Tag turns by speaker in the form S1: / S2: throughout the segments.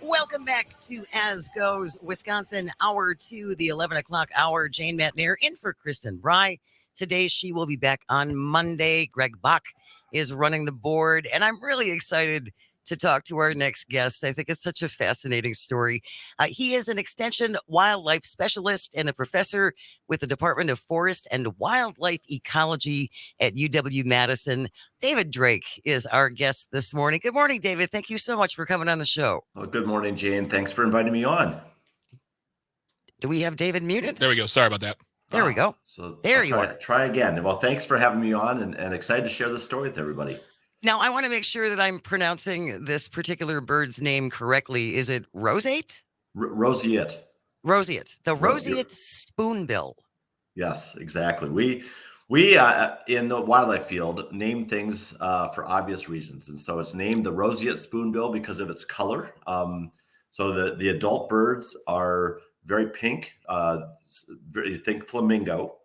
S1: Welcome back to As Goes Wisconsin, hour 2, the 11 o'clock hour. Jane Matnair in for Kristen Bry. Today, she will be back on Monday. Greg Bach is running the board, and I'm really excited to talk to our next guest. I think it's such a fascinating story. He is an extension wildlife specialist and a professor with the Department of Forest and Wildlife Ecology at UW-Madison. David Drake is our guest this morning. Good morning, David. Thank you so much for coming on the show.
S2: Well, good morning, Jane. Thanks for inviting me on.
S1: Do we have David muted?
S3: There we go. Sorry about that.
S1: There we go.
S2: So
S1: there you are.
S2: Try again. Well, thanks for having me on and excited to share the story with everybody.
S1: Now, I want to make sure that I'm pronouncing this particular bird's name correctly. Is it roseate?
S2: Roseate.
S1: Roseate. The roseate spoonbill.
S2: Yes, exactly. We in the wildlife field name things for obvious reasons. And so it's named the roseate spoonbill because of its color. So the adult birds are very pink. You think flamingo.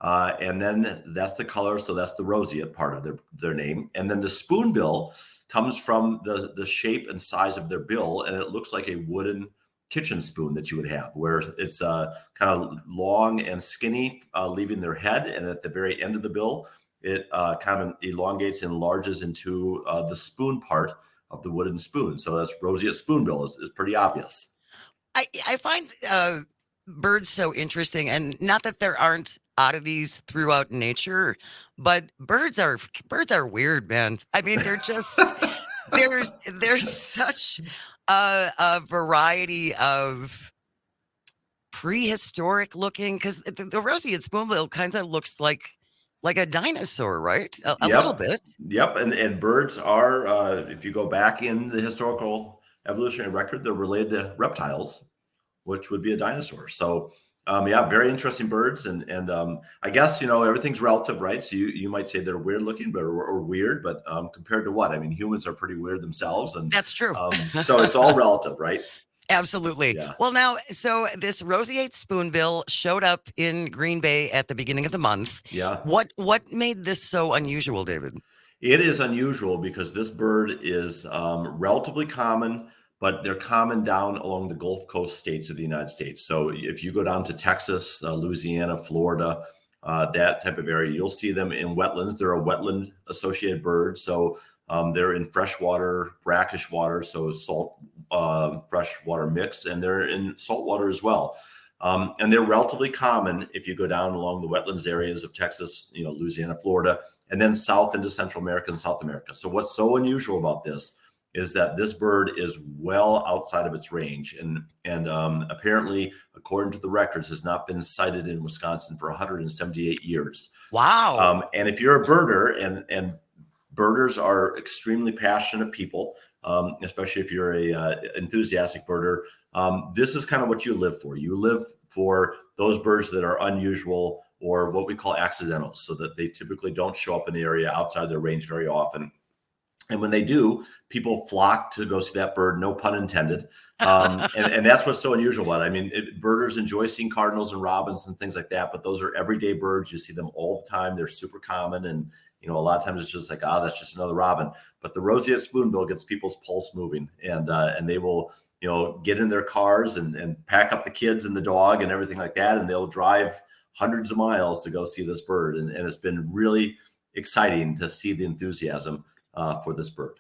S2: And then that's the color, so that's the roseate part of their name. And then the spoonbill comes from the shape and size of their bill, and it looks like a wooden kitchen spoon that you would have, where it's kind of long and skinny, leaving their head, and at the very end of the bill, it kind of elongates and enlarges into the spoon part of the wooden spoon. So that's roseate spoonbill. It's pretty obvious.
S1: I find birds so interesting, and not that there aren't oddities throughout nature, but birds are weird, man. I mean, they're just there's such a variety of prehistoric looking, because the roseate spoonbill kind of looks like a dinosaur, right? A little bit.
S2: Yep, and birds are, if you go back in the historical evolutionary record, they're related to reptiles, which would be a dinosaur. So very interesting birds. And I guess, everything's relative, right? So you might say they're weird looking, or weird, but compared to what? I mean, humans are pretty weird themselves. And
S1: that's true.
S2: So it's all relative, right?
S1: Absolutely. Yeah. Well, now, so this roseate spoonbill showed up in Green Bay at the beginning of the month.
S2: Yeah.
S1: What made this so unusual, David?
S2: It is unusual because this bird is relatively common, but they're common down along the Gulf Coast states of the United States. So if you go down to Texas, Louisiana, Florida, that type of area, you'll see them in wetlands. They're a wetland associated bird. So they're in freshwater, brackish water, so salt, freshwater mix, and they're in saltwater as well. And they're relatively common if you go down along the wetlands areas of Texas, Louisiana, Florida, and then south into Central America and South America. So what's so unusual about this is that this bird is well outside of its range, and apparently, according to the records, has not been sighted in Wisconsin for 178 years.
S1: Wow!
S2: And if you're a birder, and birders are extremely passionate people, especially if you're a enthusiastic birder, this is kind of what you live for. You live for those birds that are unusual, or what we call accidentals, so that they typically don't show up in the area outside their range very often. And when they do, people flock to go see that bird, no pun intended. And that's what's so unusual about it. I mean, birders enjoy seeing cardinals and robins and things like that, but those are everyday birds. You see them all the time. They're super common. And, a lot of times it's just like, that's just another robin. But the roseate spoonbill gets people's pulse moving, and they will, get in their cars and pack up the kids and the dog and everything like that. And they'll drive hundreds of miles to go see this bird. And it's been really exciting to see the enthusiasm for this bird.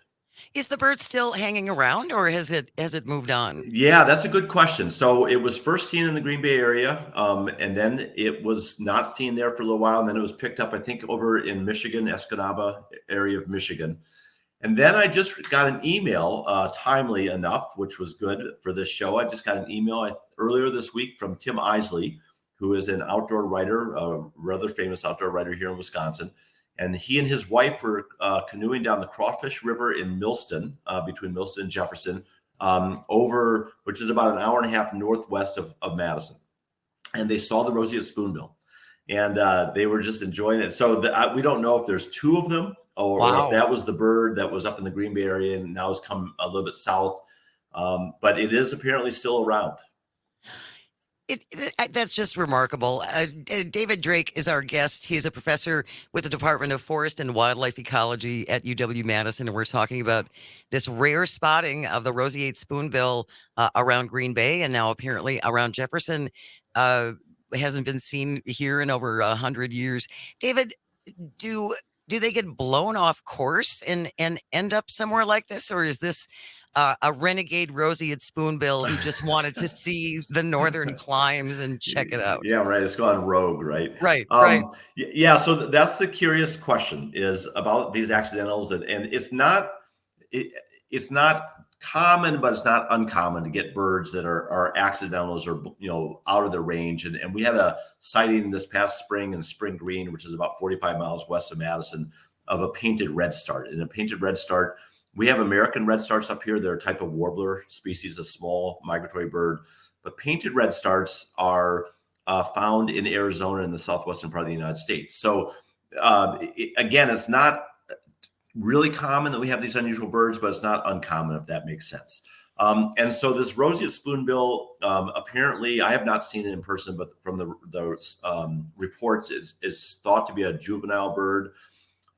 S1: Is the bird still hanging around, or has it moved on?
S2: Yeah, that's a good question. So it was first seen in the Green Bay area, and then it was not seen there for a little while, and then it was picked up, I think, over in Michigan, Escanaba area of Michigan. And then I just got an email, timely enough, which was good for this show. I just got an email earlier this week from Tim Isley, who is an outdoor writer, a rather famous outdoor writer here in Wisconsin. And he and his wife were canoeing down the Crawfish River in Millston, between Millston and Jefferson, which is about an hour and a half northwest of Madison. And they saw the roseate spoonbill, and they were just enjoying it. So we don't know if there's two of them, or if that was the bird that was up in the Green Bay area and now has come a little bit south. But it is apparently still around.
S1: That's just remarkable. David Drake is our guest. He's a professor with the Department of Forest and Wildlife Ecology at UW-Madison, and we're talking about this rare spotting of the roseate spoonbill around Green Bay and now apparently around Jefferson. Uh, hasn't been seen here in over 100 years. David, do do they get blown off course and end up somewhere like this, or is this a renegade roseate spoonbill who just wanted to see the northern climes and check it out?
S2: Yeah, right. It's gone rogue, right?
S1: Right, right.
S2: Yeah. So that's the curious question is about these accidentals, and it's not common, but it's not uncommon to get birds that are accidentals or out of their range. And we had a sighting this past spring in Spring Green, which is about 45 miles west of Madison, of a painted redstart. And a painted redstart, we have American redstarts up here. They're a type of warbler species, a small migratory bird. But painted redstarts are found in Arizona and the southwestern part of the United States. So again, it's not really common that we have these unusual birds, but it's not uncommon, if that makes sense. And so this roseate spoonbill, apparently, I have not seen it in person, but from the reports, is thought to be a juvenile bird.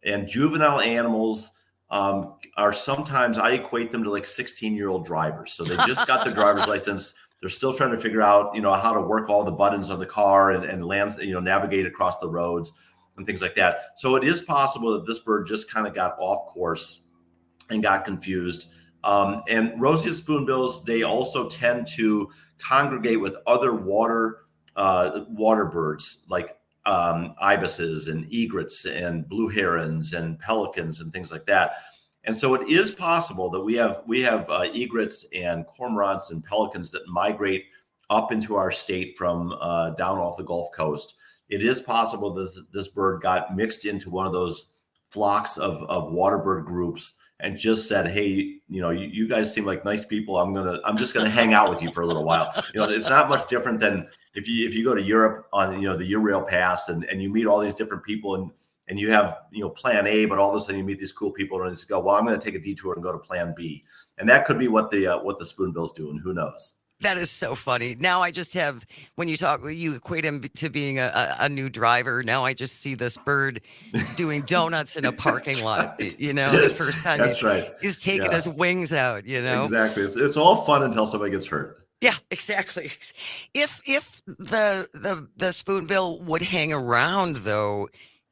S2: And juvenile animals are sometimes, I equate them to like 16-year-old drivers. So they just got their driver's license. They're still trying to figure out, how to work all the buttons on the car and land, navigate across the roads and things like that. So it is possible that this bird just kind of got off course and got confused. And roseate spoonbills, they also tend to congregate with other water birds like ibises and egrets and blue herons and pelicans and things like that. And so it is possible that we have egrets and cormorants and pelicans that migrate up into our state from down off the Gulf Coast. It is possible that this bird got mixed into one of those flocks of water bird groups and just said, "Hey, you guys seem like nice people. I'm just gonna hang out with you for a little while." It's not much different than if you go to Europe on the Eurail Pass and you meet all these different people and you have plan A, but all of a sudden you meet these cool people and you go, "Well, I'm going to take a detour and go to plan B," and that could be what the spoonbill's doing. Who knows?
S1: That is so funny. Now I just have, when you equate him to being a new driver. Now I just see this bird doing donuts in a parking lot.
S2: Right.
S1: The first time
S2: That's right.
S1: he's taking his wings out.
S2: Exactly. It's all fun until somebody gets hurt.
S1: Yeah, exactly. If the spoonbill would hang around though,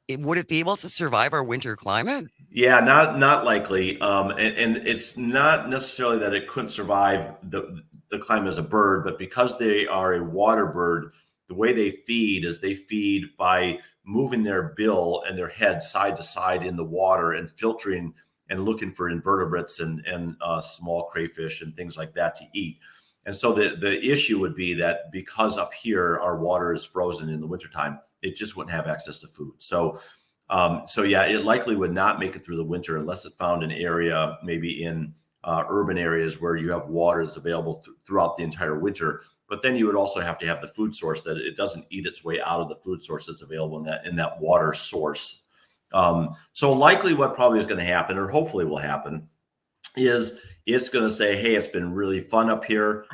S1: would it be able to survive our winter climate?
S2: Yeah, not likely. And it's not necessarily that it couldn't survive the climate as a bird, but because they are a water bird, the way they feed is they feed by moving their bill and their head side to side in the water and filtering and looking for invertebrates and small crayfish and things like that to eat. And so the issue would be that because up here our water is frozen in the wintertime, it just wouldn't have access to food. So yeah, it likely would not make it through the winter unless it found an area, maybe in urban areas where you have water that's available throughout the entire winter. But then you would also have to have the food source that it doesn't eat its way out of the food source that's available in that water source. So likely what probably is going to happen, or hopefully will happen, is it's going to say, "Hey, it's been really fun up here.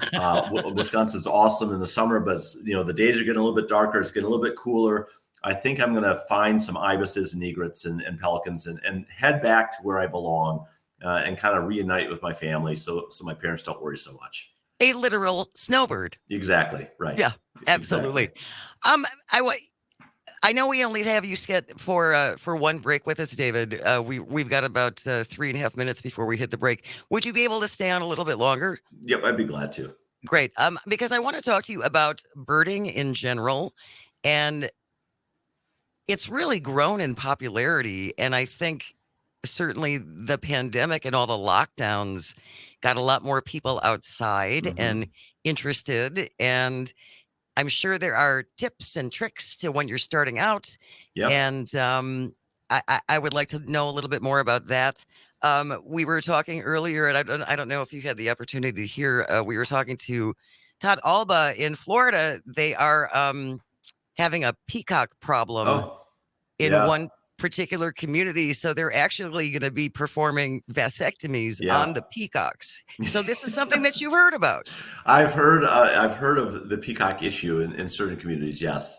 S2: Wisconsin's awesome in the summer, but the days are getting a little bit darker. It's getting a little bit cooler. I think I'm going to find some ibises and egrets and pelicans and head back to where I belong and kind of reunite with my family so my parents don't worry so much."
S1: A literal snowbird.
S2: Exactly. Right.
S1: Yeah, absolutely. Exactly. I know we only have you set for one break with us, David. We've got about 3.5 minutes before we hit the break. Would you be able to stay on a little bit longer?
S2: Yep, I'd be glad to.
S1: Great. Because I want to talk to you about birding in general, and it's really grown in popularity. And I think certainly the pandemic and all the lockdowns got a lot more people outside and interested. And I'm sure there are tips and tricks to when you're starting out.
S2: Yep.
S1: And I would like to know a little bit more about that. We were talking earlier, and I don't know if you had the opportunity to hear. We were talking to Todd Alba in Florida. They are having a peacock problem in one particular community. So they're actually going to be performing vasectomies
S2: Yeah.
S1: on the peacocks. So this is something that you've heard about.
S2: I've heard of the peacock issue in certain communities. Yes.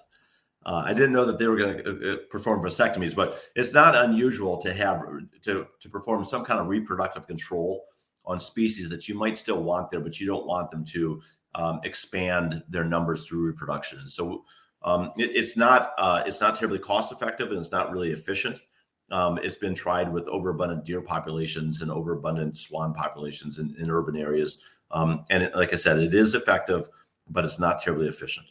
S2: I didn't know that they were going to perform vasectomies, but it's not unusual to have to perform some kind of reproductive control on species that you might still want there, but you don't want them to expand their numbers through reproduction. So it's not terribly cost effective, and it's not really efficient. It's been tried with overabundant deer populations and overabundant swan populations in urban areas, and like I said, it is effective, but it's not terribly efficient.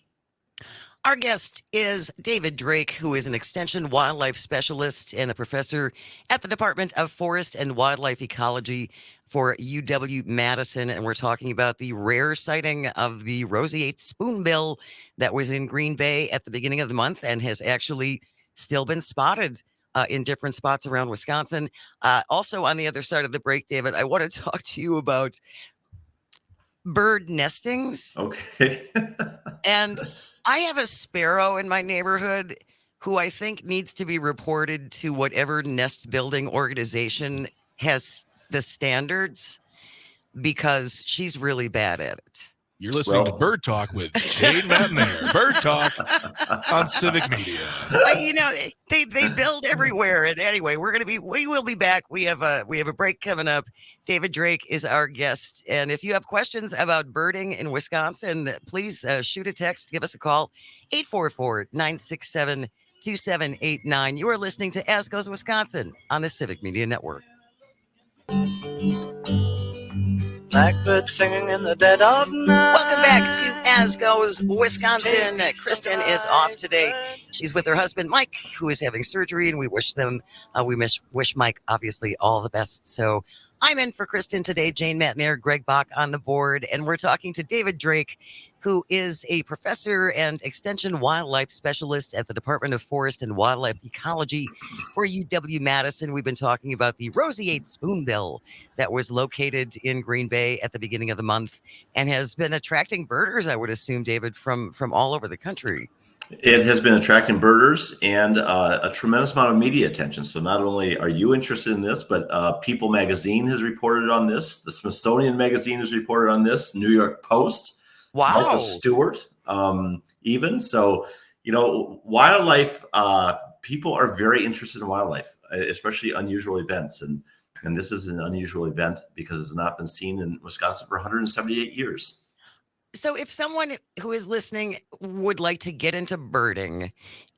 S1: Our guest is David Drake, who is an extension wildlife specialist and a professor at the Department of Forest and Wildlife Ecology for UW-Madison. And we're talking about the rare sighting of the roseate spoonbill that was in Green Bay at the beginning of the month and has actually still been spotted in different spots around Wisconsin. Also, on the other side of the break, David, I want to talk to you about bird nestings.
S2: Okay.
S1: And I have a sparrow in my neighborhood who I think needs to be reported to whatever nest building organization has the standards, because she's really bad at it.
S3: You're listening to Bird Talk with Jane McNair. Bird Talk on Civic Media.
S1: They build everywhere. And anyway, we will be back. We have a break coming up. David Drake is our guest. And if you have questions about birding in Wisconsin, please shoot a text, give us a call, 844-967-2789. You are listening to As Goes Wisconsin on the Civic Media Network.
S4: Blackbird singing in the dead of night.
S1: Welcome back to As Goes Wisconsin. Kristen is off today. She's with her husband, Mike, who is having surgery, and we wish Mike, obviously, all the best. So I'm in for Kristen today, Jane Matnair, Greg Bach on the board, and we're talking to David Drake, who is a professor and extension wildlife specialist at the Department of Forest and Wildlife Ecology for UW-Madison. We've been talking about the roseate spoonbill that was located in Green Bay at the beginning of the month and has been attracting birders, I would assume, David, from all over the country.
S2: It has been attracting birders and a tremendous amount of media attention. So not only are you interested in this, but People Magazine has reported on this. The Smithsonian Magazine has reported on this. New York Post.
S1: Wow.
S2: Martha Stewart, even. So, wildlife, people are very interested in wildlife, especially unusual events. And this is an unusual event because it's not been seen in Wisconsin for 178 years.
S1: So if someone who is listening would like to get into birding,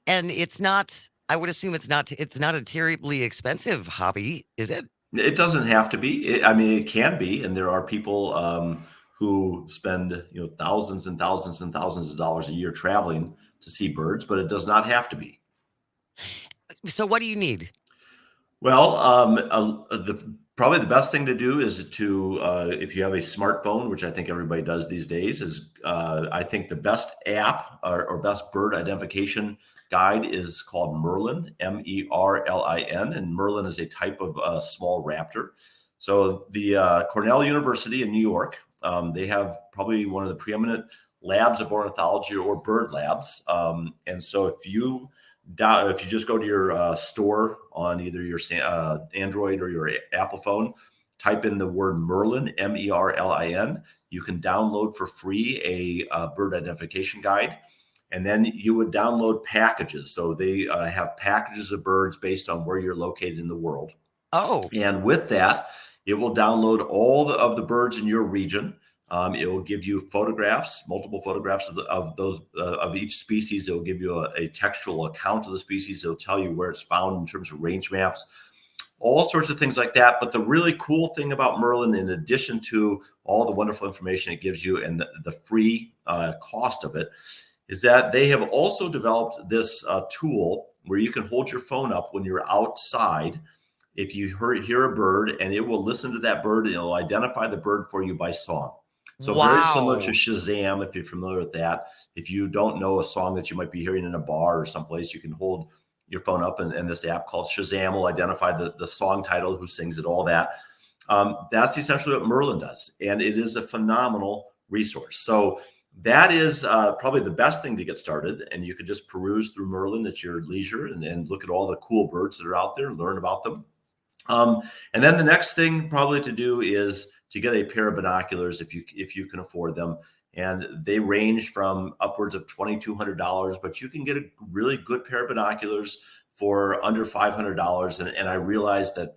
S1: and it's not, I would assume it's not a terribly expensive hobby, is it?
S2: It doesn't have to be. It can be. And there are people who spend thousands and thousands and thousands of dollars a year traveling to see birds, but it does not have to be.
S1: So what do you need?
S2: Well, probably the best thing to do is to, if you have a smartphone, which I think everybody does these days, is I think the best app or best bird identification guide is called Merlin, Merlin, and Merlin is a type of small raptor. So the Cornell University in New York, they have probably one of the preeminent labs of ornithology or bird labs. And so if you just go to your store on either your Android or your Apple phone, type in the word Merlin, Merlin, you can download for free a bird identification guide. And then you would download packages. So they have packages of birds based on where you're located in the world.
S1: Oh.
S2: And with that, it will download all of the birds in your region. It will give you photographs, multiple photographs of each species. It will give you a textual account of the species. It will tell you where it's found in terms of range maps, all sorts of things like that. But the really cool thing about Merlin, in addition to all the wonderful information it gives you and the free cost of it, is that they have also developed this tool where you can hold your phone up when you're outside. If you hear a bird, and it will listen to that bird, and it'll identify the bird for you by song. So
S1: wow.
S2: Very similar to Shazam, if you're familiar with that. If you don't know a song that you might be hearing in a bar or someplace, you can hold your phone up, and this app called Shazam will identify the song title, who sings it, all that. That's essentially what Merlin does, and it is a phenomenal resource. So that is probably the best thing to get started. And you could just peruse through Merlin at your leisure and look at all the cool birds that are out there, learn about them. And then the next thing probably to do is to get a pair of binoculars if you can afford them. And they range from upwards of $2,200, but you can get a really good pair of binoculars for under $500. And I realize that,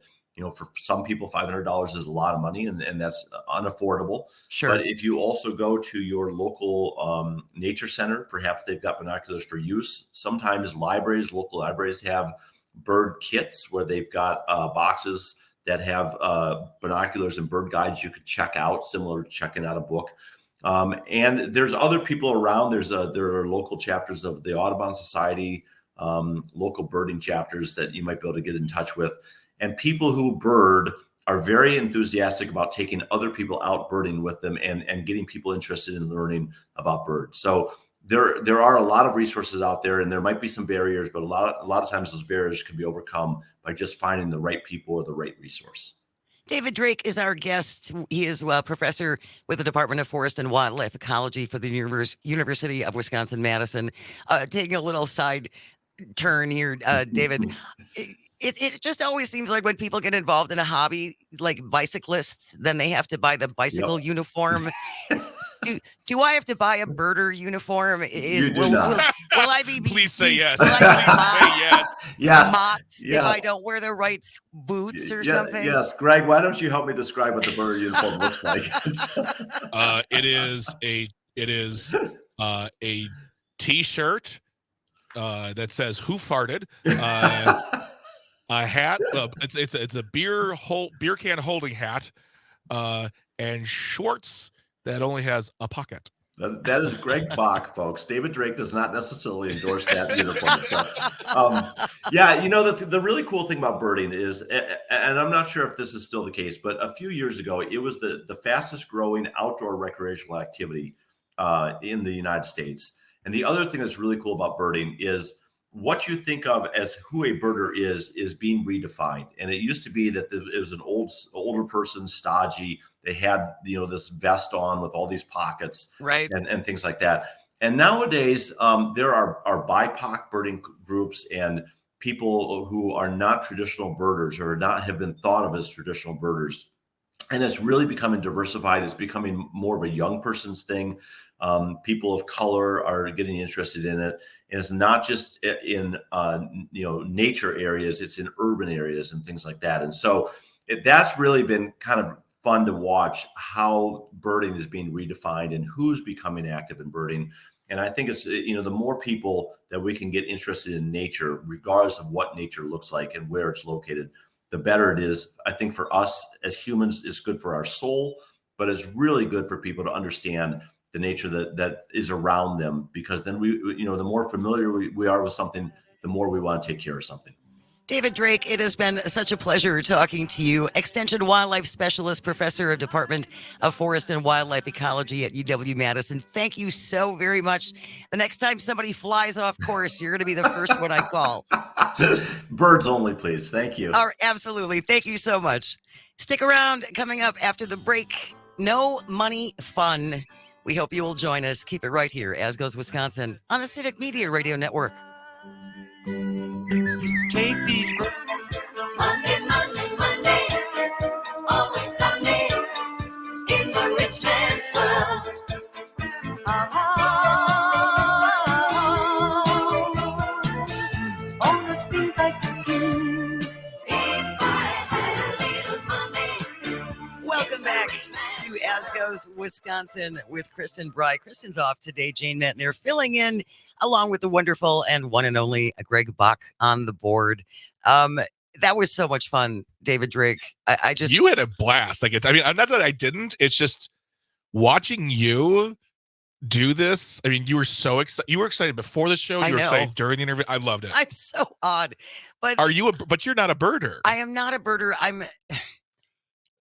S2: for some people, $500 is a lot of money, and that's unaffordable.
S1: Sure.
S2: But if you also go to your local nature center, perhaps they've got binoculars for use. Sometimes local libraries have bird kits where they've got boxes that have binoculars and bird guides you could check out, similar to checking out a book. And there's other people around. There are local chapters of the Audubon Society, local birding chapters that you might be able to get in touch with. And people who bird are very enthusiastic about taking other people out birding with them and getting people interested in learning about birds. So there are a lot of resources out there, and there might be some barriers, but a lot of times those barriers can be overcome by just finding the right people or the right resource.
S1: David Drake is our guest. He is a professor with the Department of Forest and Wildlife Ecology for the University of Wisconsin-Madison. Taking a little side turn here, David. It just always seems like when people get involved in a hobby like bicyclists, then they have to buy the bicycle uniform. Do I have to buy a birder uniform? Will I be?
S3: Please say yes.
S1: Will I be
S2: Yes.
S1: mocked
S2: Yes.
S1: if I don't wear the right boots or something?
S2: Yes, Greg. Why don't you help me describe what the birder uniform looks like?
S3: It is a T-shirt that says "Who farted?" A hat. It's a beer can holding hat, and shorts that only has a pocket.
S2: That is Greg Bach, folks. David Drake does not necessarily endorse that uniform. The really cool thing about birding is, and I'm not sure if this is still the case, but a few years ago, it was the fastest growing outdoor recreational activity in the United States. And the other thing that's really cool about birding is what you think of as who a birder is being redefined. And it used to be that it was an older person, stodgy. They had, this vest on with all these pockets,
S1: right,
S2: and things like that. And nowadays, there are BIPOC birding groups and people who are not traditional birders or have been thought of as traditional birders. And it's really becoming diversified. It's becoming more of a young person's thing. People of color are getting interested in it. And it's not just in nature areas, it's in urban areas and things like that. And so that's really been kind of fun to watch how birding is being redefined and who's becoming active in birding. And I think it's, the more people that we can get interested in nature, regardless of what nature looks like and where it's located, the better it is. I think for us as humans, it's good for our soul, but it's really good for people to understand the nature that is around them, because then the more familiar we are with something, the more we want to take care of something.
S1: David Drake, it has been such a pleasure talking to you. Extension Wildlife Specialist, Professor of Department of Forest and Wildlife Ecology at UW-Madison. Thank you so very much. The next time somebody flies off course, you're going to be the first one I call.
S2: Birds only, please. Thank you.
S1: All right, absolutely. Thank you so much. Stick around. Coming up after the break, No Money Fun. We hope you will join us. Keep it right here, As Goes Wisconsin, on the Civic Media Radio Network.
S4: Take these.
S5: Monday, Monday, Monday, always Sunday, in the rich man's world. All the things I could do if I had a little money.
S1: Welcome back to As Goes Wisconsin with Kristen Bry. Kristen's off today. Jane Metner filling in along with the wonderful and one and only Greg Bach on the board. That was so much fun, David Drake.
S3: You had a blast. Not that I didn't. It's just watching you do this. I mean, you were so excited. You were excited before the show. You were excited during the interview. I loved it.
S1: I'm so odd. But
S3: but you're not a birder.
S1: I am not a birder.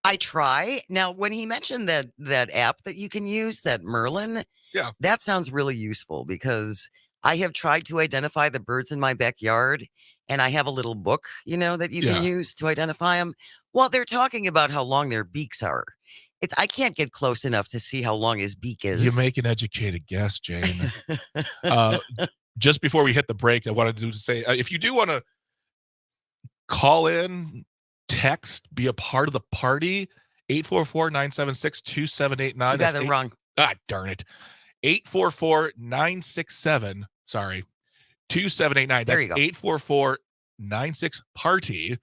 S1: I try. Now, when he mentioned that app that you can use, that Merlin, that sounds really useful, because I have tried to identify the birds in my backyard, and I have a little book, that you can use to identify them. Well, they're talking about how long their beaks are. I can't get close enough to see how long his beak is.
S3: You make an educated guess, Jane. Just before we hit the break, I wanted to say, if you do want to call in, text, be a part of the party, 844-976-2789.
S1: You got it wrong.
S3: Darn it. 844-967, sorry, 2789.
S1: There
S3: That's
S1: you go.
S3: 844-96-party.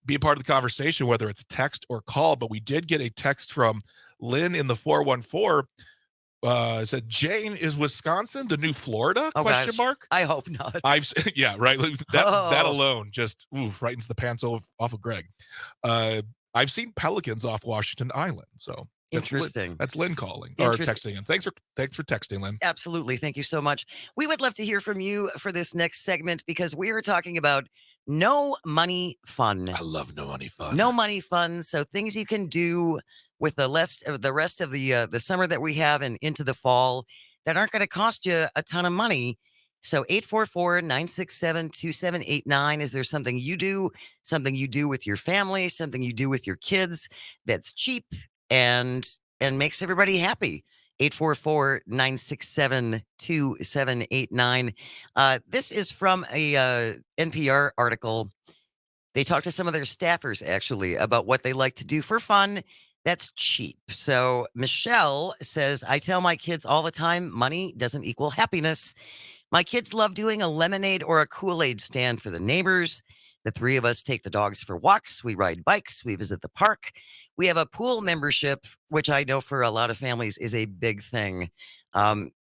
S3: Be a part of the conversation, whether it's text or call. But we did get a text from Lynn in the 414. It said, Jane, is Wisconsin the new Florida?
S1: Oh,
S3: Question
S1: gosh.
S3: mark.
S1: I hope not.
S3: Yeah, right. That
S1: Oh.
S3: alone just frightens the pants off of Greg. I've seen pelicans off Washington Island. So
S1: Interesting.
S3: That's Lynn calling or
S1: Interesting.
S3: texting. And thanks for texting, Lynn.
S1: Absolutely. Thank you so much. We would love to hear from you for this next segment because we are talking about no money fun.
S3: I love no money fun.
S1: No money fun. So things you can do with the rest of the summer that we have and into the fall that aren't going to cost you a ton of money. So 844-967-2789. Is there something you do with your family, something you do with your kids that's cheap and makes everybody happy? 844-967-2789. This is from a NPR article. They talked to some of their staffers actually about what they like to do for fun that's cheap. So Michelle says, I tell my kids all the time, money doesn't equal happiness. My kids love doing a lemonade or a Kool-Aid stand for the neighbors. The three of us take the dogs for walks. We ride bikes. We visit the park. We have a pool membership, which I know for a lot of families is a big thing.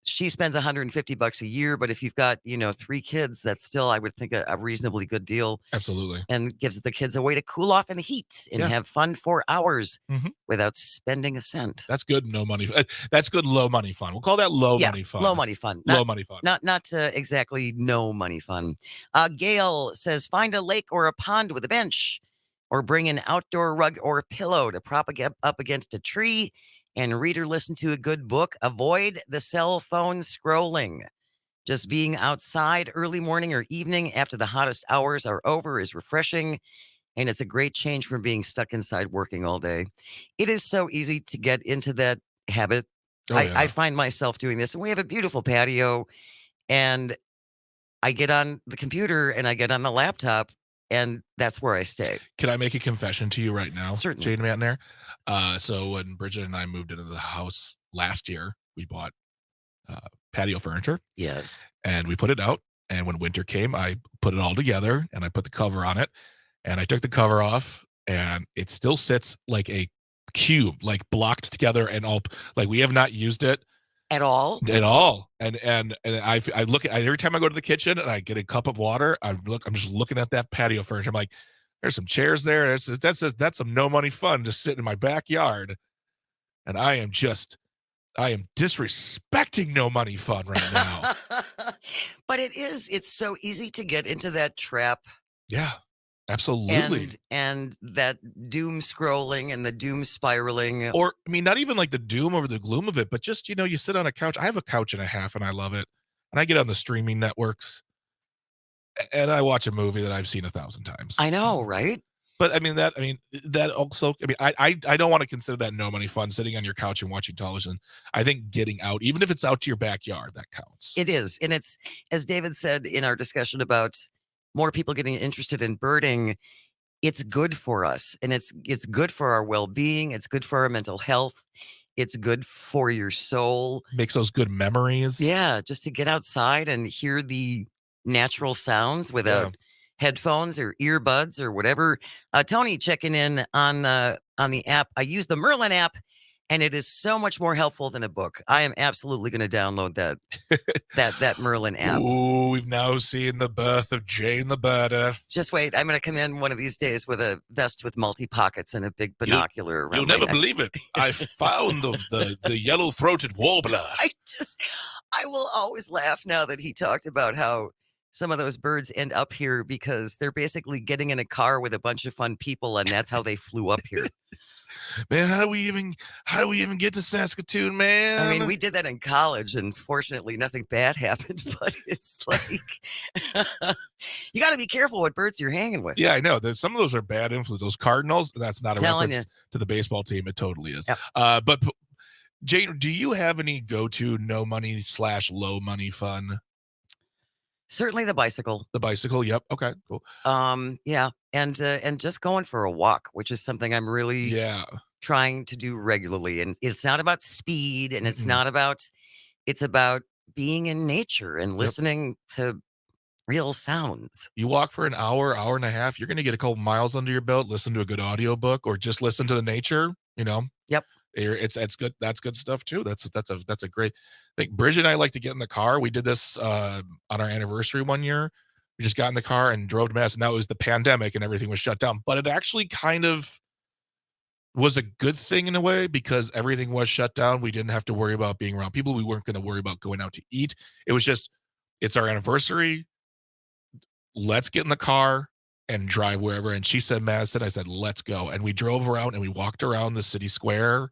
S1: She spends $150 a year, but if you've got, 3 kids, that's still, I would think, a reasonably good deal.
S3: Absolutely.
S1: And gives the kids a way to cool off in the heat and
S3: Yeah.
S1: have fun for hours
S3: Mhm.
S1: without spending a cent.
S3: That's good. No money. That's good. Low money fun. We'll call that low money fun.
S1: Low money fun.
S3: Low money fun.
S1: Not exactly no money fun. Gail says, find a lake or a pond with a bench, or bring an outdoor rug or a pillow to prop up against a tree and read or listen to a good book. Avoid the cell phone scrolling. Just being outside early morning or evening after the hottest hours are over is refreshing, and it's a great change from being stuck inside working all day. It is so easy to get into that habit.
S3: Oh, yeah.
S1: I find myself doing this, and we have a beautiful patio, and I get on the computer and I get on the laptop, and that's where I stay.
S3: Can I make a confession to you right now?
S1: Certainly.
S3: Jane Matner. So when Bridget and I moved into the house last year, we bought patio furniture
S1: Yes.
S3: and we put it out. And when winter came, I put it all together and I put the cover on it. And I took the cover off, and it still sits like a cube, like blocked together and all. Like we have not used it
S1: At all?
S3: at all. And I look at every time I go to the kitchen and I get a cup of water, I'm just looking at that patio furniture. I'm like, there's some chairs there. That's some no money fun just sitting in my backyard. And I am disrespecting no money fun right now.
S1: But it's so easy to get into that trap
S3: Yeah, absolutely.
S1: and that doom scrolling and the doom spiraling.
S3: Or, I mean, not even like the doom over the gloom of it, but just, you sit on a couch. I have a couch and a half and I love it. And I get on the streaming networks and I watch a movie that I've seen 1,000 times.
S1: I know, right?
S3: But that also, I don't want to consider that no money fun, sitting on your couch and watching television. I think getting out, even if it's out to your backyard, that counts.
S1: It is. And it's, as David said in our discussion about more people getting interested in birding, it's good for us. And it's good for our well-being. It's good for our mental health. It's good for your soul.
S3: Makes those good memories.
S1: Yeah, just to get outside and hear the natural sounds without headphones or earbuds or whatever. Tony checking in on the app. I use the Merlin app, and it is so much more helpful than a book. I am absolutely going to download that Merlin app.
S3: Ooh, we've now seen the birth of Jane the Birder.
S1: Just wait, I'm going to come in one of these days with a vest with multi pockets and a big binocular.
S3: You'll
S1: around my
S3: never
S1: neck.
S3: believe it. I found the yellow-throated warbler.
S1: I will always laugh now that he talked about how some of those birds end up here because they're basically getting in a car with a bunch of fun people, and that's how they flew up here.
S3: Man, how do we even get to Saskatoon, man?
S1: I mean, we did that in college, and fortunately, nothing bad happened. But it's like you got to be careful what birds you're hanging with.
S3: Yeah, I know. Some of those are bad influence. Those Cardinals, that's not a
S1: Telling
S3: reference to the baseball team. It totally is.
S1: Yep.
S3: But Jane, do you have any go-to no money / low money fun?
S1: Certainly, the bicycle.
S3: The bicycle. Yep. Okay. Cool.
S1: Yeah, and just going for a walk, which is something I'm really
S3: Yeah.
S1: trying to do regularly. And it's not about speed, and it's
S3: Mm-mm.
S1: not about. It's about being in nature and listening to real sounds.
S3: You walk for an hour, hour and a half, you're going to get a couple miles under your belt, listen to a good audiobook or just listen to the nature, you know?
S1: Yep.
S3: It's good. That's good stuff too. That's a great thing. Bridget and I like to get in the car. We did this on our anniversary one year. We just got in the car and drove to Mass, and that was the pandemic and everything was shut down. But it actually kind of was a good thing in a way because everything was shut down. We didn't have to worry about being around people. We weren't going to worry about going out to eat. It was just, it's our anniversary. Let's get in the car and drive wherever. And she said Madison. I said, let's go. And we drove around and we walked around the city square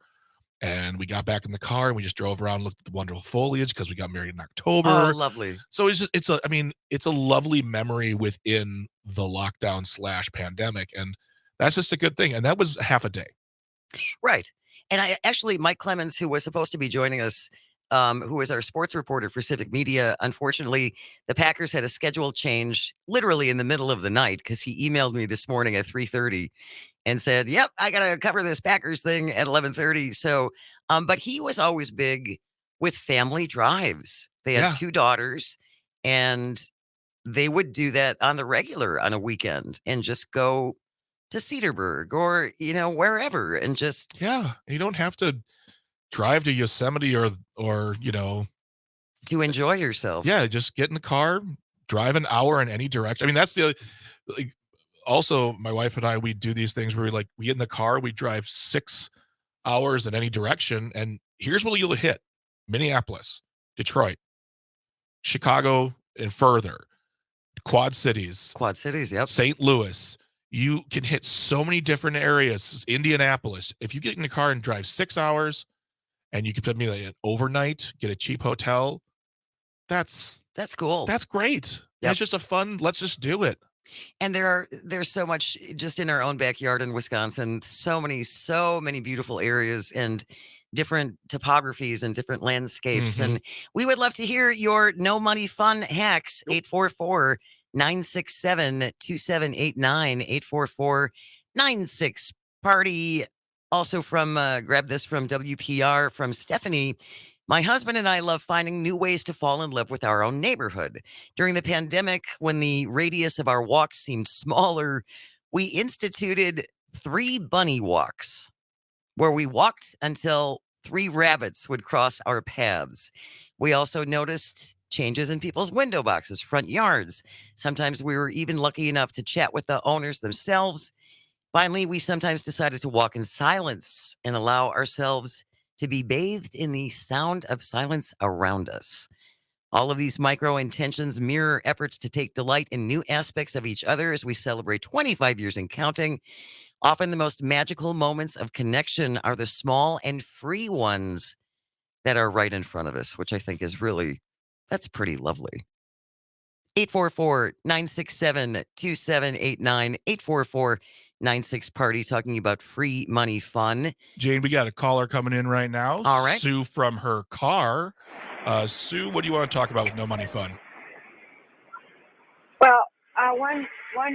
S3: and we got back in the car and we just drove around, looked at the wonderful foliage because we got married in October.
S1: Oh, lovely.
S3: So it's a lovely memory within the lockdown / pandemic. And that's just a good thing. And that was half a day.
S1: Right. And I actually, Mike Clemens, who was supposed to be joining us, who was our sports reporter for Civic Media, unfortunately, the Packers had a schedule change literally in the middle of the night because he emailed me this morning at 3:30 and said, "Yep, I got to cover this Packers thing at 11:30." So, but he was always big with family drives. They had
S3: Yeah.
S1: 2 daughters, and they would do that on the regular on a weekend and just go to Cedarburg or wherever and just
S3: Yeah. You don't have to drive to Yosemite or
S1: to enjoy yourself.
S3: yeah, just get in the car, drive an hour in any direction. I mean, that's like, also my wife and I, we do these things where we get in the car, we drive 6 hours in any direction. And here's what you'll hit: Minneapolis, Detroit, Chicago, and further, Quad Cities,
S1: Yep.
S3: St. Louis. You can hit so many different areas. Indianapolis. If you get in the car and drive 6 hours and you can put me like an overnight, get a cheap hotel, that's
S1: Cool.
S3: that's great.
S1: Yep.
S3: It's just a fun, let's just do it.
S1: And there's so much just in our own backyard in Wisconsin, so many beautiful areas and different topographies and different landscapes.
S3: Mhm.
S1: And we would love to hear your no money fun hacks. 844-967-2789, 844-96 party. Also from grab this from WPR from Stephanie. My husband and I love finding new ways to fall in love with our own neighborhood. During the pandemic, when the radius of our walks seemed smaller, we instituted 3 bunny walks where we walked until 3 rabbits would cross our paths. We also noticed changes in people's window boxes, front yards. Sometimes we were even lucky enough to chat with the owners themselves. Finally, we sometimes decided to walk in silence and allow ourselves to be bathed in the sound of silence around us. All of these micro intentions mirror efforts to take delight in new aspects of each other as we celebrate 25 years and counting. Often the most magical moments of connection are the small and free ones that are right in front of us, which I think is that's pretty lovely. 844-967-2789, 844-96-party, talking about free money fun.
S3: Jane, we got a caller coming in right now.
S1: All right.
S3: Sue from her car. Sue, what do you want to talk about with no money fun?
S6: Well, one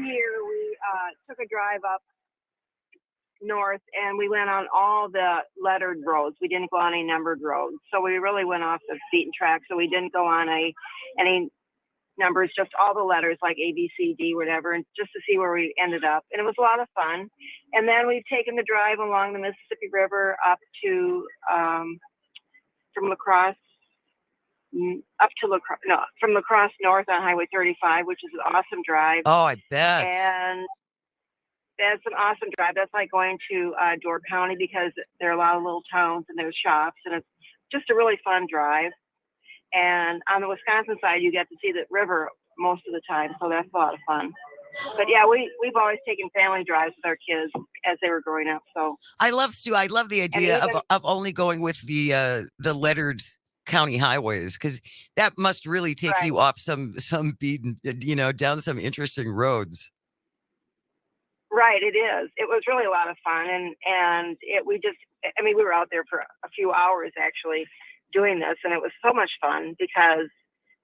S6: year we took a drive up north and we went on all the lettered roads. We didn't go on any numbered roads. So we really went off the beaten track. So we didn't go on any numbers, just all the letters like A, B, C, D, whatever, and just to see where we ended up. And it was a lot of fun. And then we've taken the drive along the Mississippi River up to from La Crosse north on Highway 35, which is an awesome drive.
S1: Oh, I bet.
S6: And that's an awesome drive. That's like going to Door County because there are a lot of little towns and there's shops, and it's just a really fun drive. And on the Wisconsin side, you get to see the river most of the time, so that's a lot of fun. But yeah, we've always taken family drives with our kids as they were growing up. So
S1: I love Sue. I love the idea
S6: even-
S1: of only going with the lettered county highways, because that must really take
S6: Right.
S1: you off some beaten, down some interesting roads.
S6: Right, it is. It was really a lot of fun, and we were out there for a few hours actually doing this, and it was so much fun because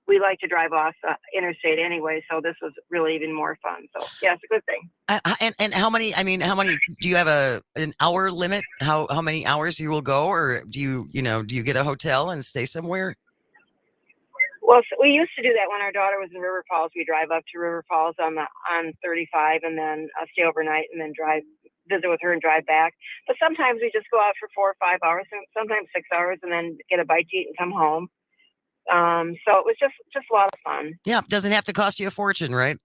S6: we like to drive off interstate anyway, so this was really even more fun. So yeah, it's a good thing.
S1: And how many? I mean, how many? Do you have an hour limit? How many hours you will go, or do you get a hotel and stay somewhere?
S6: Well, so we used to do that when our daughter was in River Falls. We drive up to River Falls on 35, and then stay overnight, and then visit with her and drive back. But sometimes we just go out for 4 or 5 hours, and sometimes 6 hours, and then get a bite to eat and come home. So it was just a lot of fun.
S1: Yeah, doesn't have to cost you a fortune, right?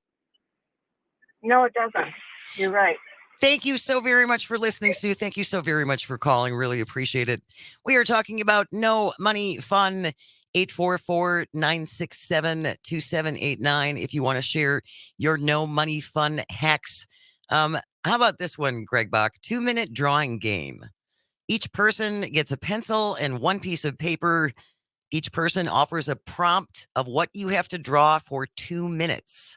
S6: No, it doesn't. You're right.
S1: Thank you so very much for listening, Sue. Thank you so very much for calling. Really appreciate it. We are talking about No Money Fun. 844-967-2789 if you want to share your No Money Fun hacks. How about this one, Greg Bach? 2-minute drawing game. Each person gets a pencil and one piece of paper. Each person offers a prompt of what you have to draw for 2 minutes.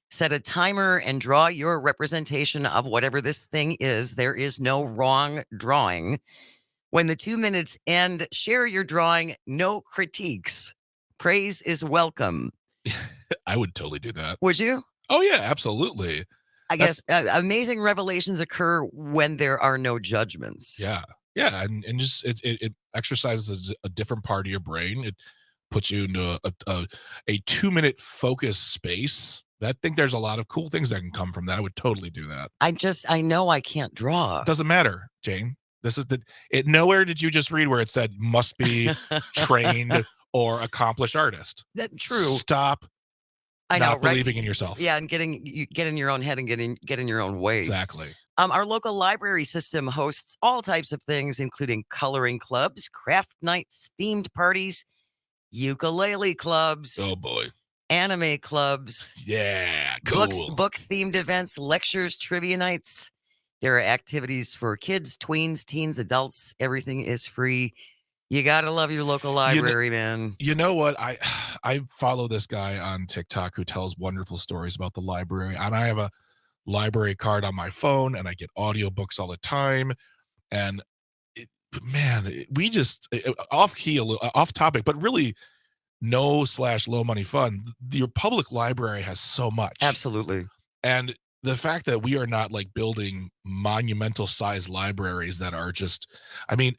S1: Set a timer and draw your representation of whatever this thing is. There is no wrong drawing. When the 2 minutes end, share your drawing. No critiques. Praise is welcome.
S3: I would totally do that.
S1: Would you?
S3: Oh yeah, absolutely.
S1: I guess amazing revelations occur when there are no judgments.
S3: Yeah. Yeah. And just it exercises a different part of your brain. It puts you into a 2-minute focus space. I think there's a lot of cool things that can come from that. I would totally do that.
S1: I know I can't draw.
S3: Doesn't matter, Jane. This is nowhere did you just read where it said must be trained or accomplished artist.
S1: That's true.
S3: Stop
S1: I know,
S3: not
S1: right?
S3: believing in yourself.
S1: Yeah, and get in your own head and get in your own way.
S3: Exactly.
S1: Our local library system hosts all types of things, including coloring clubs, craft nights, themed parties, ukulele clubs,
S3: Oh boy.
S1: anime clubs,
S3: Yeah. Cool.
S1: book themed events, lectures, trivia nights. There are activities for kids, tweens, teens, adults. Everything is free. You gotta love your local library, man.
S3: You know what? I follow this guy on TikTok who tells wonderful stories about the library, and I have a library card on my phone, and I get audiobooks all the time. And we just off key, off topic, but really low money fun. Your public library has so much.
S1: Absolutely.
S3: And the fact that we are not like building monumental size libraries that are just, I mean,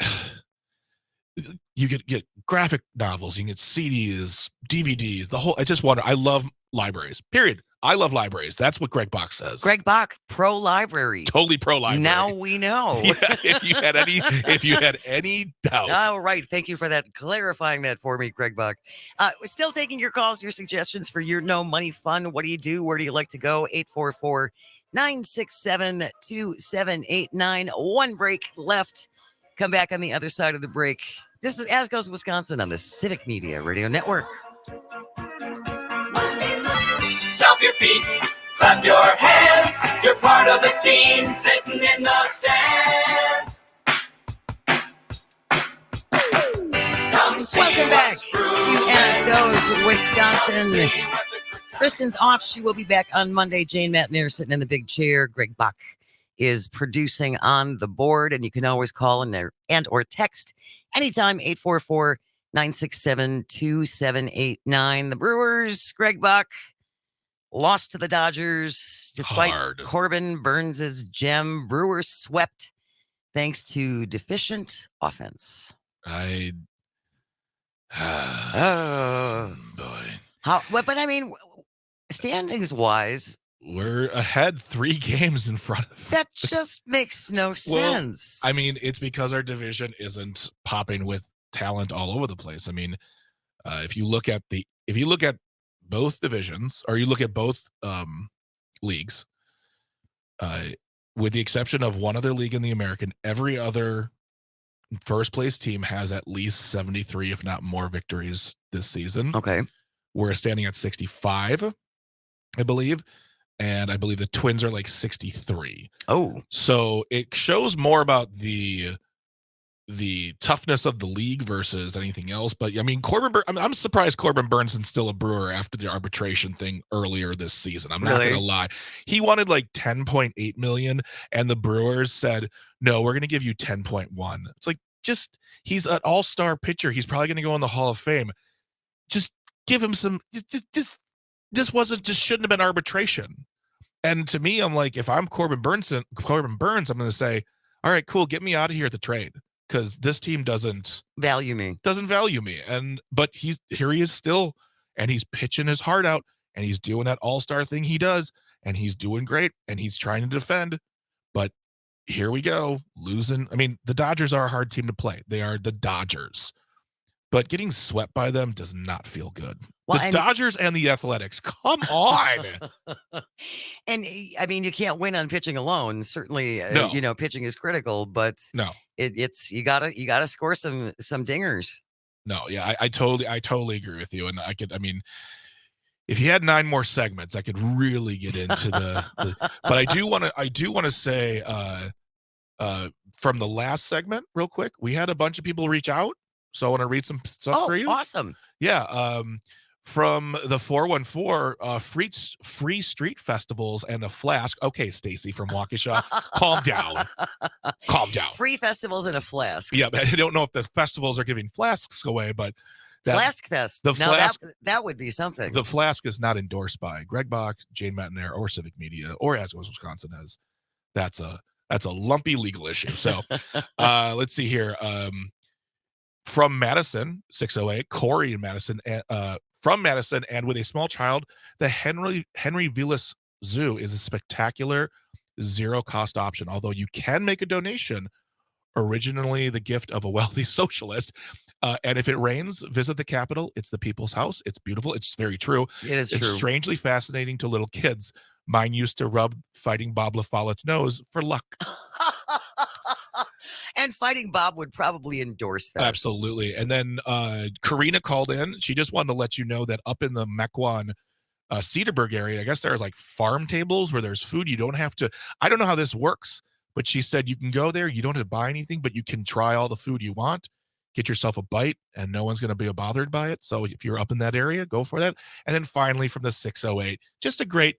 S3: you get graphic novels, you can get CDs, DVDs, the whole. I love libraries. Period. I love libraries. That's what Greg Bach says.
S1: Greg Bach, pro library.
S3: Totally pro library.
S1: Now we know.
S3: Yeah, if you had any doubt.
S1: All right. Thank you for that. Clarifying that for me, Greg Bach. We're still taking your calls, your suggestions for your No Money Fun. What do you do? Where do you like to go? 844-967-2789. One break left. Come back on the other side of the break. This is As Goes Wisconsin on the Civic Media Radio Network.
S5: Stomp your feet, clap your hands. You're part of the team sitting in the stands. Come see
S1: Welcome back
S5: what's brewing.
S1: to As Goes Wisconsin.
S5: See what the good
S1: Kristen's off. She will be back on Monday. Jane Matner sitting in the big chair. Greg Bach is producing on the board, and you can always call in there or text anytime, 844-967-2789. The Brewers, Greg Bach, lost to the Dodgers despite
S3: Hard.
S1: Corbin Burns' gem. Brewers swept thanks to deficient offense.
S3: I
S1: Oh,
S3: boy.
S1: but I mean, standings wise,
S3: We're ahead 3 games in front of
S1: that just makes no sense.
S3: I mean, it's because our division isn't popping with talent all over the place. I mean, if you look at both divisions, or you look at both leagues, with the exception of one other league in the American, every other first place team has at least 73, if not more, victories this season.
S1: Okay.
S3: We're standing at 65. I believe. And I believe the Twins are like 63.
S1: Oh,
S3: So it shows more about the toughness of the league versus anything else. But I mean, I'm surprised Corbin Burnson's still a Brewer after the arbitration thing earlier this season. I'm not
S1: Really?
S3: going to lie. He wanted like 10.8 million, and the Brewers said, no, we're going to give you 10.1. It's like, he's an all-star pitcher. He's probably going to go in the Hall of Fame. Just give him some. This shouldn't have been arbitration. And to me, I'm like, if I'm Corbin Burns, I'm going to say, all right, cool, get me out of here at the trade, because this team doesn't
S1: value me.
S3: value me. But he is still, and he's pitching his heart out, and he's doing that all-star thing he does, and he's doing great, and he's trying to defend. But here we go, losing. I mean, the Dodgers are a hard team to play. They are the Dodgers. But getting swept by them does not feel good.
S1: Well,
S3: the Dodgers and the Athletics, come on.
S1: And I mean, you can't win on pitching alone. Certainly,
S3: No.
S1: Pitching is critical, but
S3: No.
S1: it's you gotta score some dingers.
S3: No, yeah, I totally agree with you. And I mean, if you had 9 more segments, I could really get into but I do want to say, from the last segment real quick, we had a bunch of people reach out. So I want to read some stuff for you.
S1: Awesome.
S3: Yeah. From the 414, free street festivals and a flask. Okay, Stacy from Waukesha, calm down. Calm down.
S1: Free festivals and a flask.
S3: Yeah, but I don't know if the festivals are giving flasks away, but
S1: Flask Fest.
S3: The flask,
S1: that would be something.
S3: The flask is not endorsed by Greg Bach, Jane Matnair, or Civic Media, or As Goes Wisconsin. As that's a lumpy legal issue. So let's see here. From Madison, 608, Corey in Madison, from Madison, and with a small child, the Henry Vilas Zoo is a spectacular zero-cost option, although you can make a donation, originally the gift of a wealthy socialist. And if it rains, visit the Capitol. It's the people's house. It's beautiful. It's very true.
S1: It is
S3: It's
S1: true.
S3: strangely fascinating to little kids. Mine used to rub Fighting Bob LaFollette's nose for luck.
S1: And Fighting Bob would probably endorse that.
S3: Absolutely. And then Karina called in. She just wanted to let you know that up in the Mequon Cedarburg area, I guess there's like farm tables where there's food. You don't have to, I don't know how this works, but she said you can go there. You don't have to buy anything, but you can try all the food you want, get yourself a bite, and no one's going to be bothered by it. So if you're up in that area, go for that. And then finally from the 608, just a great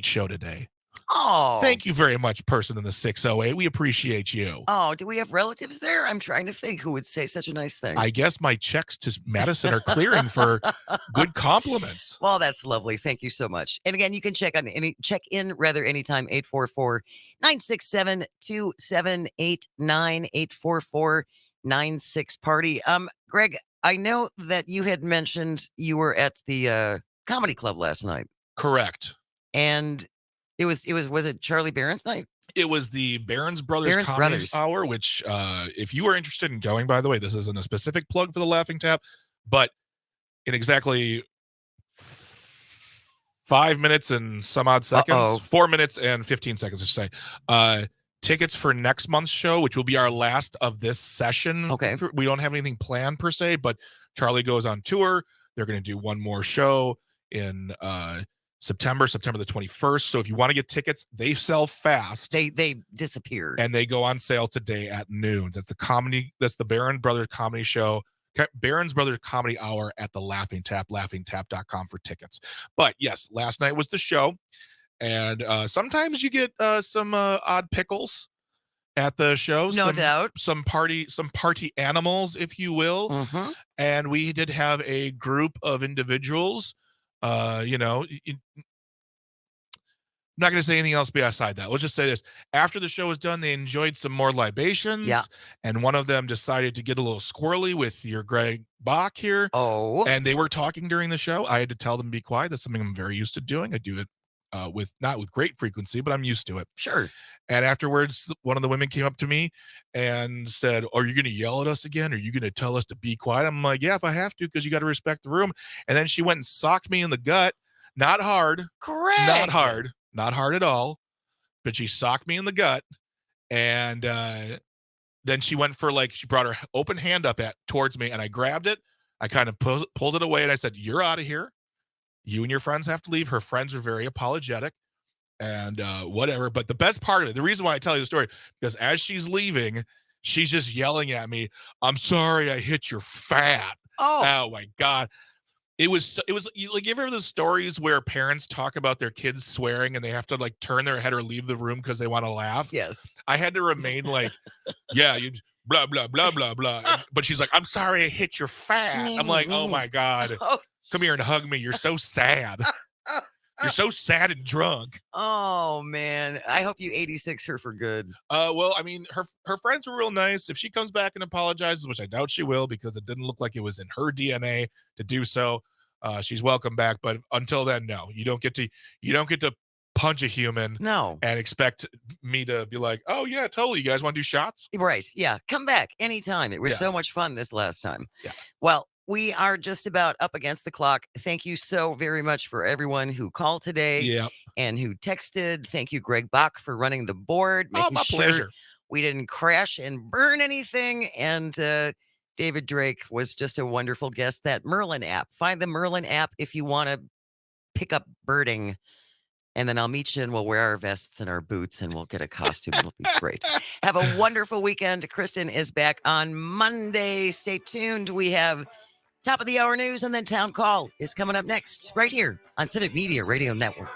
S3: show today.
S1: Oh,
S3: Thank you very much, person in the 608. We appreciate you.
S1: Oh, do we have relatives there? I'm trying to think who would say such a nice thing.
S3: I guess my checks to Madison are clearing for good compliments.
S1: Well, that's lovely. Thank you so much. And again, you can check in anytime, 844-967-2789, 844-96 party. Greg, I know that you had mentioned you were at the comedy club last night.
S3: Correct.
S1: And was it Charlie Barron's night?
S3: It was the Barron's Brothers Comedy Hour, which if you are interested in going, by the way, this isn't a specific plug for the Laughing Tap, but in exactly 5 minutes and some odd seconds, 4 minutes and 15 seconds, to say, tickets for next month's show, which will be our last of this session.
S1: Okay.
S3: We don't have anything planned per se, but Charlie goes on tour. They're going to do one more show in September the 21st. So if you want to get tickets, they sell fast.
S1: They disappeared.
S3: And they go on sale today at noon. That's the Barron Brothers Comedy Show, Barron's Brothers Comedy Hour at the Laughing Tap, laughingtap.com for tickets. But yes, last night was the show. And sometimes you get some odd pickles at the show.
S1: No doubt.
S3: Some party animals, if you will.
S1: Mm-hmm.
S3: And we did have a group of individuals. I'm not going to say anything else beside that. Let's just say this. After the show was done, they enjoyed some more libations.
S1: Yeah. And
S3: one of them decided to get a little squirrely with your Greg Bach here.
S1: Oh.
S3: And they were talking during the show. I had to tell them to be quiet. That's something I'm very used to doing. I do it not with great frequency, but I'm used to it.
S1: Sure.
S3: And afterwards, one of the women came up to me and said, are you going to yell at us again? Are you going to tell us to be quiet? I'm like, yeah, if I have to, because you got to respect the room. And then she went and socked me in the gut. Not hard.
S1: Correct.
S3: Not hard. Not hard at all. But she socked me in the gut. And then she went for she brought her open hand up towards me, and I grabbed it. I kind of pulled it away, and I said, you're out of here. You and your friends have to leave. Her friends are very apologetic and whatever. But the best part of it, the reason why I tell you the story, because as she's leaving, she's just yelling at me, "I'm sorry I hit your fat." Oh my God. It was like, you ever hear those stories where parents talk about their kids swearing and they have to like turn their head or leave the room because they want to laugh?
S1: Yes.
S3: I had to remain like, yeah, you blah, blah, blah, blah, blah. But she's like, "I'm sorry I hit your fat." I'm like, oh my God,
S1: Oh,
S3: come here and hug me. You're so sad. You're so sad and drunk.
S1: oh man. I hope you 86 her for good.
S3: Well, I mean, her friends were real nice. If she comes back and apologizes, which I doubt she will, because it didn't look like it was in her DNA to do so, she's welcome back. But until then, no, you don't get to punch a human
S1: No.
S3: and expect me to be like, "Oh yeah, totally. You guys want to do shots?"
S1: Right. Yeah. Come back anytime. It was
S3: Yeah.
S1: so much fun this last time.
S3: Yeah.
S1: Well, we are just about up against the clock. Thank you so very much for everyone who called today
S3: Yeah.
S1: and who texted. Thank you, Greg Bach, for running the board,
S3: Oh,
S1: making
S3: my
S1: sure
S3: pleasure.
S1: we didn't crash and burn anything. And David Drake was just a wonderful guest. That Merlin app. Find the Merlin app if you want to pick up birding. And then I'll meet you and we'll wear our vests and our boots and we'll get a costume. It'll be great. Have a wonderful weekend. Kristen is back on Monday. Stay tuned. We have top of the hour news and then town call is coming up next right here on Civic Media Radio Network.